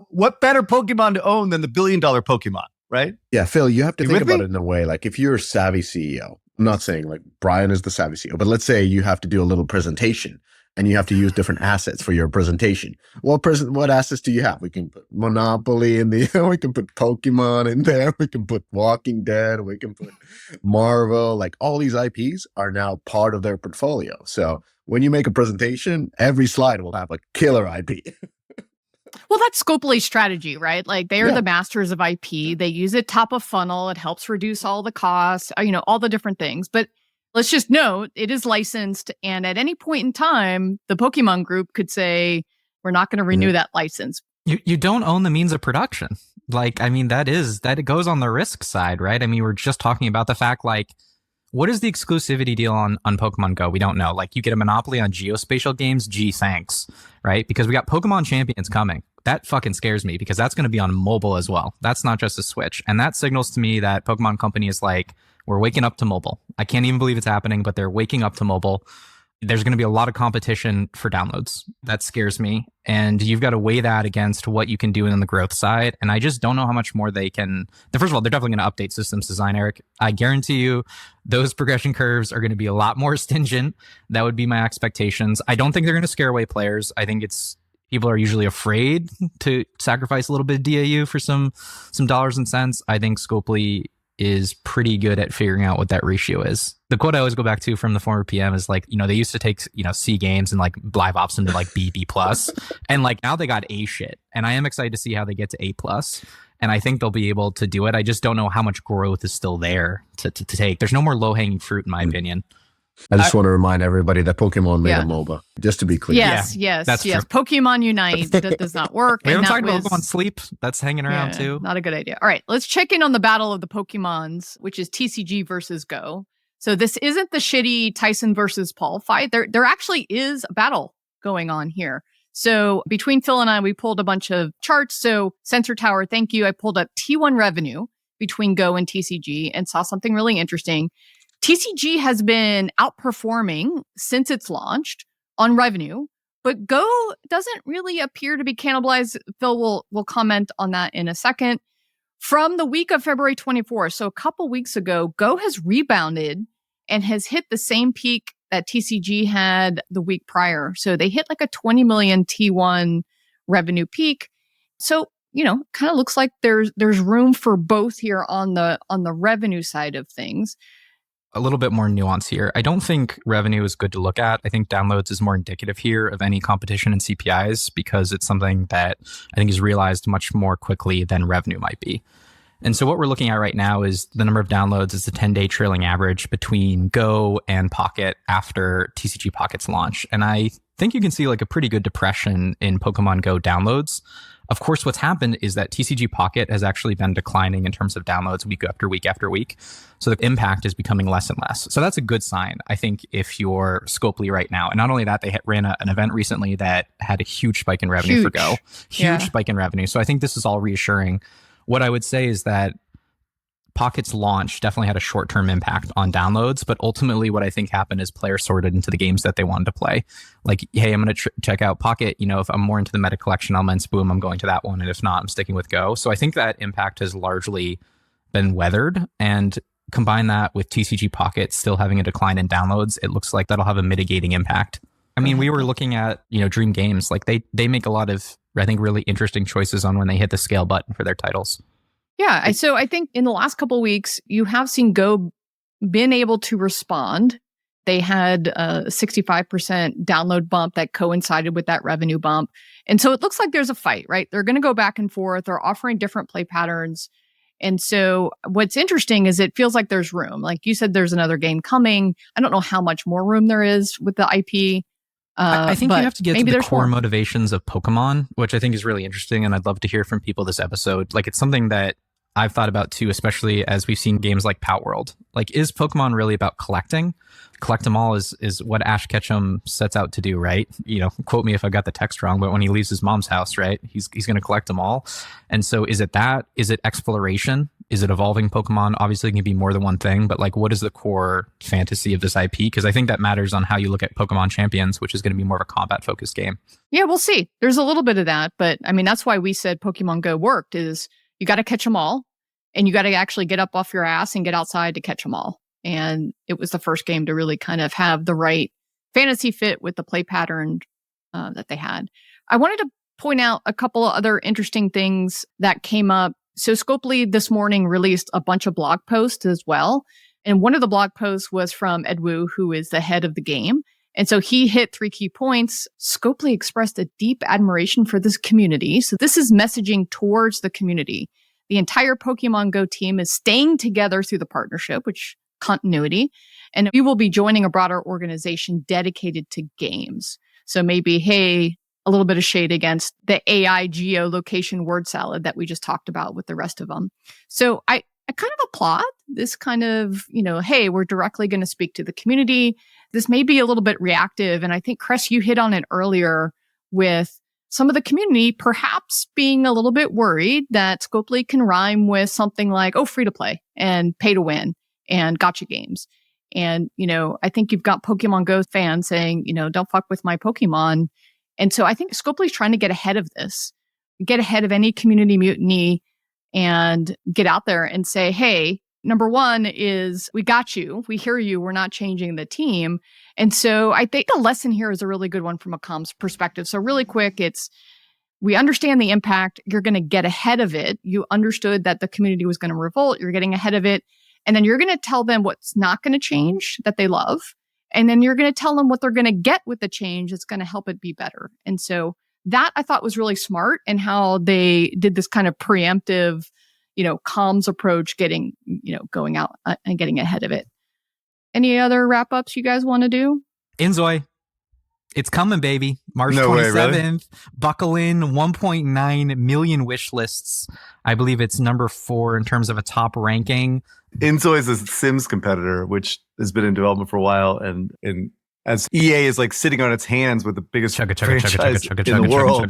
What better Pokemon to own than the $1 billion Pokemon, right? Yeah, Phil, you have to think about it in a way. Like if you're a savvy CEO, I'm not saying like Brian is the savvy CEO, but let's say you have to do a little presentation. And you have to use different assets for your presentation. What assets do you have? We can put Monopoly in the. We can put Pokemon in there. We can put Walking Dead. We can put Marvel. Like all these IPs are now part of their portfolio. So when you make a presentation, every slide will have a killer IP. Well, that's Scopely's strategy, right? Like they are the masters of IP. They use it top of funnel. It helps reduce all the costs. All the different things, but. Let's just note, it is licensed, and at any point in time, the Pokemon Group could say, we're not going to renew that license. You don't own the means of production. Like, I mean, that it goes on the risk side, right? I mean, we're just talking about the fact, like, What is the exclusivity deal on Pokemon Go? We don't know. Like, you get a monopoly on geospatial games. Gee, thanks, right? Because we got Pokemon Champions coming. That fucking scares me because that's going to be on mobile as well. That's not just a Switch. And that signals to me that Pokemon Company is like, we're waking up to mobile. I can't even believe it's happening, but they're waking up to mobile. There's going to be a lot of competition for downloads. That scares me. And you've got to weigh that against what you can do on the growth side. And I just don't know how much more they can. First of all, they're definitely going to update systems design, Eric. I guarantee you those progression curves are going to be a lot more stringent. That would be my expectations. I don't think they're going to scare away players. I think people are usually afraid to sacrifice a little bit of DAU for some dollars and cents. I think Scopely is pretty good at figuring out what that ratio is. The quote I always go back to from the former PM is like, they used to take, C games and like live ops them to like B plus. And like now they got A shit. And I am excited to see how they get to A plus. And I think they'll be able to do it. I just don't know how much growth is still there to take. There's no more low hanging fruit in my opinion. I just want to remind everybody that Pokemon made a MOBA, just to be clear. Yes. True. Pokemon Unite, that does not work. We haven't talked about Pokemon Sleep. That's hanging around too. Not a good idea. All right, let's check in on the battle of the Pokemons, which is TCG versus Go. So this isn't the shitty Tyson versus Paul fight. There actually is a battle going on here. So between Phil and I, we pulled a bunch of charts. So Sensor Tower, thank you. I pulled up T1 revenue between Go and TCG and saw something really interesting. TCG has been outperforming since it's launched on revenue, but Go doesn't really appear to be cannibalized. Phil will comment on that in a second. From the week of February 24th, so a couple weeks ago, Go has rebounded and has hit the same peak that TCG had the week prior. So they hit like a 20 million T1 revenue peak. So, kind of looks like there's room for both here on the revenue side of things. A little bit more nuance here. I don't think revenue is good to look at. I think downloads is more indicative here of any competition in CPIs because it's something that I think is realized much more quickly than revenue might be. And so what we're looking at right now is the number of downloads is the 10-day trailing average between Go and Pocket after TCG Pocket's launch. And I think you can see like a pretty good depression in Pokemon Go downloads. Of course, what's happened is that TCG Pocket has actually been declining in terms of downloads week after week after week. So the impact is becoming less and less. So that's a good sign, I think, if you're Scopely right now. And not only that, they ran an event recently that had a huge spike in revenue for Go. Huge spike in revenue. So I think this is all reassuring. What I would say is that Pocket's launch definitely had a short-term impact on downloads, but ultimately what I think happened is players sorted into the games that they wanted to play. Like, hey, I'm going to check out Pocket. If I'm more into the meta collection elements, boom, I'm going to that one. And if not, I'm sticking with Go. So I think that impact has largely been weathered. And combine that with TCG Pocket still having a decline in downloads, it looks like that'll have a mitigating impact. I mean, we were looking at, Dream Games. Like they make a lot of, I think, really interesting choices on when they hit the scale button for their titles. Yeah. So I think in the last couple of weeks, you have seen Go been able to respond. They had a 65% download bump that coincided with that revenue bump. And so it looks like there's a fight, right? They're going to go back and forth. They're offering different play patterns. And so what's interesting is it feels like there's room. Like you said, there's another game coming. I don't know how much more room there is with the IP. I think you have to get to the core motivations of Pokemon, which I think is really interesting. And I'd love to hear from people this episode. Like, it's something that I've thought about too, especially as we've seen games like Pout World. Like, is Pokemon really about collecting? Collect them all is what Ash Ketchum sets out to do, right? Quote me if I got the text wrong, but when he leaves his mom's house, right, he's going to collect them all. And so is it that? Is it exploration? Is it evolving Pokemon? Obviously, it can be more than one thing, but like, what is the core fantasy of this IP? Because I think that matters on how you look at Pokemon Champions, which is going to be more of a combat-focused game. Yeah, we'll see. There's a little bit of that, but I mean, that's why we said Pokemon Go worked, is you got to catch them all, and you got to actually get up off your ass and get outside to catch them all. And it was the first game to really kind of have the right fantasy fit with the play pattern that they had. I wanted to point out a couple of other interesting things that came up. So Scopely this morning released a bunch of blog posts as well. And one of the blog posts was from Ed Wu, who is the head of the game. And so he hit 3 key points. Scopely expressed a deep admiration for this community. So this is messaging towards the community. The entire Pokemon Go team is staying together through the partnership, which continuity. And we will be joining a broader organization dedicated to games. So maybe, hey, a little bit of shade against the AI geolocation word salad that we just talked about with the rest of them. So I kind of applaud this kind of, hey, we're directly going to speak to the community. This may be a little bit reactive. And I think, Chris, you hit on it earlier with some of the community perhaps being a little bit worried that Scopely can rhyme with something like, free to play and pay to win and gotcha games. And, I think you've got Pokemon Go fans saying, don't fuck with my Pokemon. And so I think Scopely's trying to get ahead of this, get ahead of any community mutiny and get out there and say, hey, number one is we got you. We hear you. We're not changing the team. And so I think the lesson here is a really good one from a comms perspective. So really quick, we understand the impact. You're going to get ahead of it. You understood that the community was going to revolt. You're getting ahead of it. And then you're going to tell them what's not going to change that they love. And then you're going to tell them what they're going to get with the change that's going to help it be better. And so that I thought was really smart, and how they did this kind of preemptive, comms approach, going out and getting ahead of it. Any other wrap ups you guys want to do? Inzoi. It's coming, baby. March 27th. Way, really? Buckle in. 1.9 million wish lists. I believe it's number 4 in terms of a top ranking. Inzoi is a Sims competitor, which has been in development for a while. And as EA is like sitting on its hands with the biggest franchise in the world,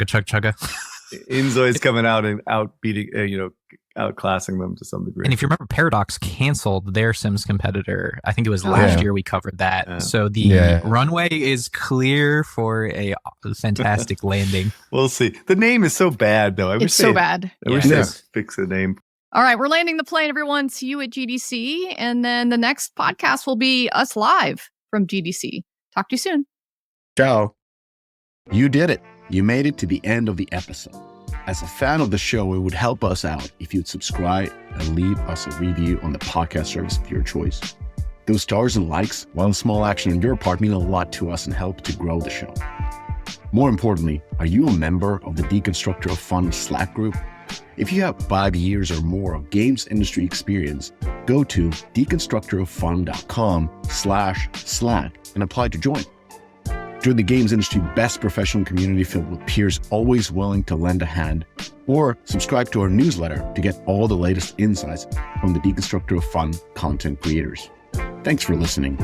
Inzoi is coming out and outbeating, outclassing them to some degree. And if you remember, Paradox canceled their Sims competitor. I think it was last year we covered that. Yeah. So the runway is clear for a fantastic landing. We'll see. The name is so bad, though. It's so bad. I wish they fix the name. All right, we're landing the plane, everyone. See you at GDC. And then the next podcast will be us live from GDC. Talk to you soon. Ciao. You did it. You made it to the end of the episode. As a fan of the show, it would help us out if you'd subscribe and leave us a review on the podcast service of your choice. Those stars and likes, while a small action on your part, mean a lot to us and help to grow the show. More importantly, are you a member of the Deconstructor of Fun Slack group? If you have 5 years or more of games industry experience, go to deconstructorofun.com/Slack and apply to join. Join the games industry best professional community filled with peers always willing to lend a hand, or subscribe to our newsletter to get all the latest insights from the Deconstructor of Fun content creators. Thanks for listening.